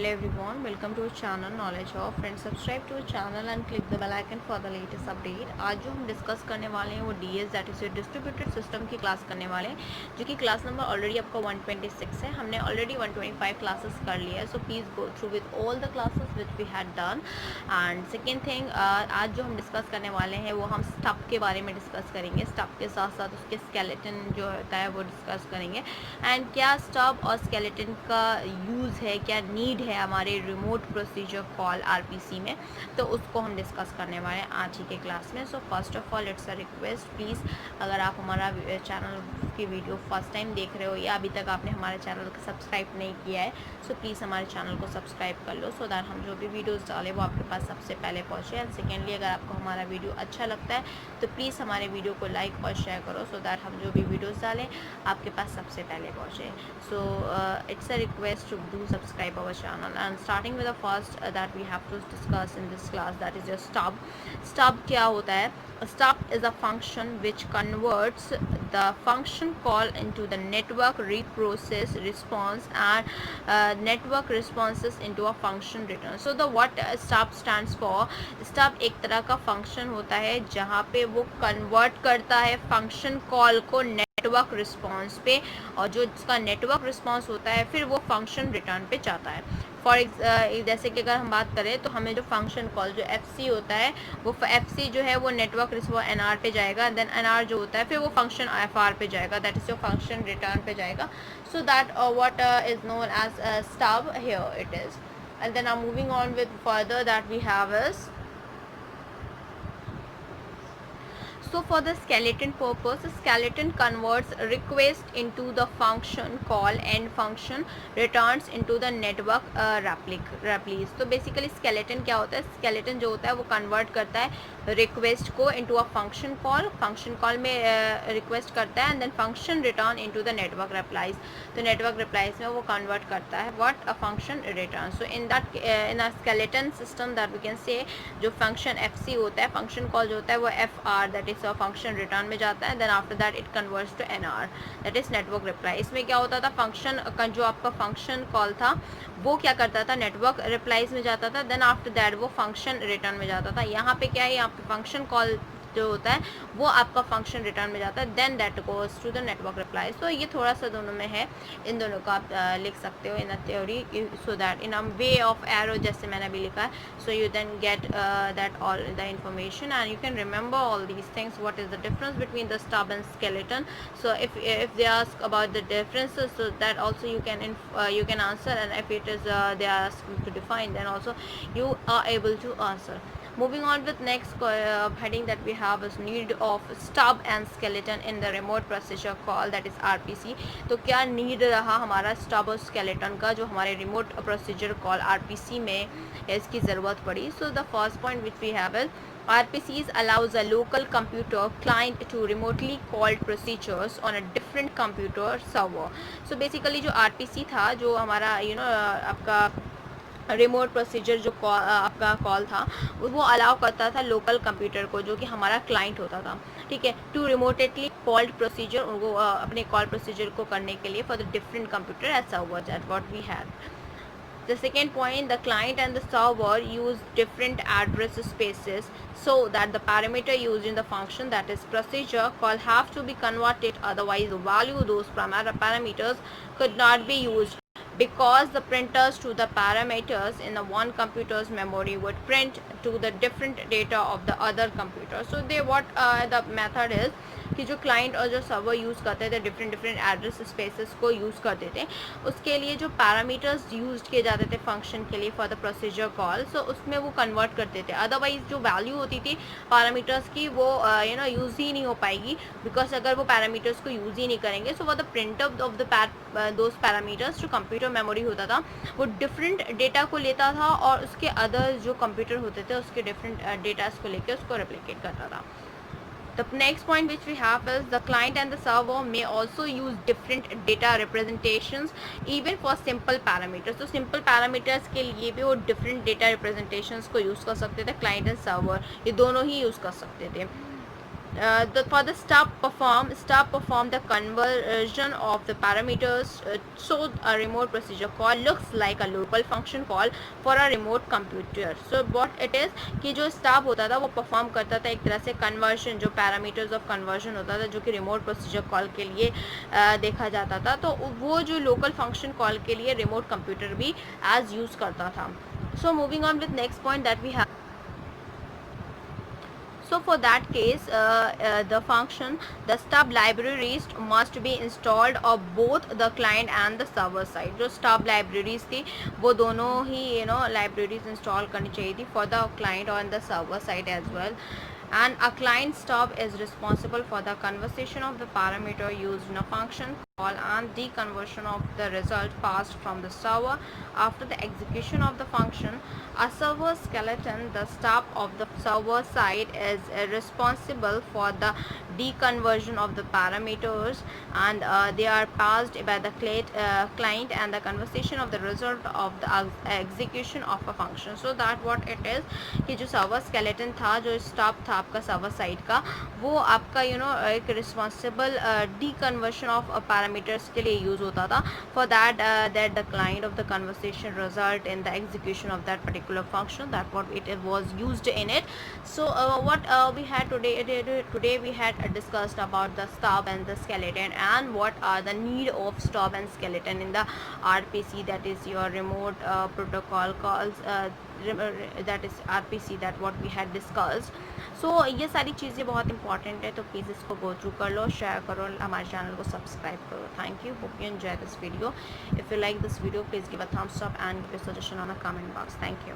Hello everyone, welcome to our channel Knowledge of. Friends, subscribe to our channel and click the bell icon for the latest update. आज जो हम discuss करने वाले हैं वो DS that is distributed system की class करने वाले हैं, जो कि क्लास नंबर ऑलरेडी आपका 126 है. हमने ऑलरेडी 125 क्लासेस कर लिया है, so please go through with all the classes which we had done. And second thing, आज जो हम डिस्कस करने वाले हैं वो हम स्टब के बारे में डिस्कस करेंगे. स्टब के साथ साथ उसके स्केलेटन जो होता है वो डिस्कस करेंगे. एंड क्या स्टब और स्केलेटन का यूज़ है, क्या नीड है हमारे रिमोट प्रोसीजर कॉल आरपीसी में, तो उसको हम डिस्कस करने वाले हैं आज ही के क्लास में. So first of all it's a request, please अगर आप हमारा चैनल की वीडियो फर्स्ट टाइम देख रहे हो या अभी तक आपने हमारे चैनल को सब्सक्राइब नहीं किया है, सो प्लीज़ हमारे चैनल को सब्सक्राइब कर लो, सो दैट हम जो भी वीडियोस डालें वो आपके पास सबसे पहले पहुँचे. एंड सेकेंडली, अगर आपको हमारा वीडियो अच्छा लगता है तो प्लीज़ हमारे वीडियो को लाइक और शेयर करो, सो दैट हम जो भी वीडियोज़ डालें आपके पास सबसे पहले पहुँचे. So it's a request to do subscribe our channel. And starting with the first that we have to discuss in this class, that is your stub. Stub क्या होता है? A stub is a function which converts the function call into the network reprocess response and network responses into a function return. So the what stub stands for? Stub एक तरह का function होता है जहाँ पे वो convert करता है function call को नेटवर्क रिस्पॉन्स पे, और जो इसका नेटवर्क रिस्पॉन्स होता है फिर वो फंक्शन रिटर्न पे जाता है. जैसे कि अगर हम बात करें तो हमें जो फंक्शन कॉल जो FC होता है, वो FC जो है वो नेटवर्क रिस्पॉन्स NR पे जाएगा, देन NR जो होता है फिर वो फंक्शन FR पे जाएगा, दैट इज जो फंक्शन रिटर्न पे जाएगा. So that what is known as stub here it is. And then I moving on with further that we have is. So for the skeleton purpose, skeleton converts request into the function call and function returns into the network replies. तो basically skeleton क्या होता है? skeleton जो होता है वो convert करता है request को into a function call में request करता है, and then function return into the network replies. तो network replies में वो convert करता है what a function return. So in that in a skeleton system that we can say, जो function FC होता है, function call जो होता है वो FR that is function return में जाता है, then after that it converts to NR that is network reply. इसमें क्या होता था, फंक्शन का जो आपका फंक्शन कॉल था वो क्या करता था, नेटवर्क रिप्लाईज में जाता था, देन आफ्टर दैट वो फंक्शन रिटर्न में जाता था. यहाँ पे क्या है, यहाँ पे फंक्शन कॉल जो होता है वो आपका फंक्शन रिटर्न में जाता है, then that goes to the network reply. So ये थोड़ा सा दोनों में है, इन दोनों को आप लिख सकते हो in a theory, so that in a way of arrow जैसे मैंने अभी लिखा है, so you then get that all the information and you can remember all these things. What is the difference between the stub and skeleton? So if they ask about the differences, so that also you can answer, and if it is they are asking to define, then also you are able to answer. Moving on with next heading that we have is need of stub and skeleton in the remote procedure call, that is RPC. तो क्या need रहा हमारा stub और skeleton का जो हमारे remote procedure call RPC में इसकी ज़रूरत पड़ी? So the first point which we have is RPCs allows a local computer client to remotely called procedures on a different computer server. So basically जो RPC था, जो हमारा आपका रिमोट प्रोसीजर जो आपका कॉल था, वो अलाउ करता था लोकल कंप्यूटर को जो कि हमारा क्लाइंट होता था, ठीक है, टू रिमोटेडली कॉल्ड प्रोसीजर, उनको अपने कॉल प्रोसीजर को करने के लिए for the different computer as server that what we had. The second point, the client and the server use different address spaces so that the parameter used in the function, that is procedure call, have to be converted, otherwise the value those parameters could not be used, because the printers to the parameters in the one computer's memory would print to the different data of the other computer. So they what the method is कि जो client और जो server use करते थे different address spaces को use करते थे, उसके लिए जो पैरामीटर्स यूज़ किए जाते थे फंक्शन के लिए फॉर द प्रोसीजर कॉल, सो उसमें वो कन्वर्ट करते थे. अदरवाइज जो वैल्यू होती थी पैरामीटर्स की वो यूज़ ही नहीं हो पाएगी, बिकॉज अगर वो पैरामीटर्स को यूज़ ही नहीं करेंगे, सो वो the print of the those parameters जो कंप्यूटर मेमोरी होता था वो डिफरेंट डेटा को लेता था और उसके अदर जो कंप्यूटर होते थे उसके डिफरेंट डेटास को लेकर उसको रेप्लिकेट करता था. The next point which we have is the client and the server may also use different data representations even for simple parameters. तो simple parameters के लिए भी वो different data representations को use कर सकते थे, client and server ये दोनों ही use कर सकते थे. For the stub perform the conversion of the parameters, so a remote procedure call looks like a local function call for a remote computer. So what it is कि जो stub होता था वो perform करता था एक तरह से conversion, जो parameters of conversion होता था जो कि remote procedure call के लिए देखा जाता था, तो वो जो local function call के लिए remote computer भी as use करता था. So moving on with next point that we have. So for that case, the function, the stub libraries must be installed of both the client and the server side. जो stub libraries थी वो दोनों ही libraries install करनी चाहिए थी for the client on the server side as well. And a client stub is responsible for the conversion of the parameter used in a function call and the conversion of the result passed from the server after the execution of the function. A server skeleton, the stub of the server side, is responsible for the deconversion of the parameters, and they are passed by the client and the conversation of the result of the execution of a function. So that what it is कि जो server skeleton था, जो stub था आपका server side का, वो आपका एक responsible deconversion of parameters के लिए use होता था, for that that the client of the conversation result in the execution of that particular function, that what it was used in it. So what we had today we had discussed about the stub and the skeleton, and what are the need of stub and skeleton in the RPC, that is your remote protocol calls, that is RPC, that what we had discussed. So ये सारी चीज़ें बहुत important है, तो please इसको go through कर लो, share करो, हमारे चैनल को सब्सक्राइब करो. Thank you. Hope you enjoy this video. If you like this video, please give a thumbs up and give a suggestion on a comment box. Thank you.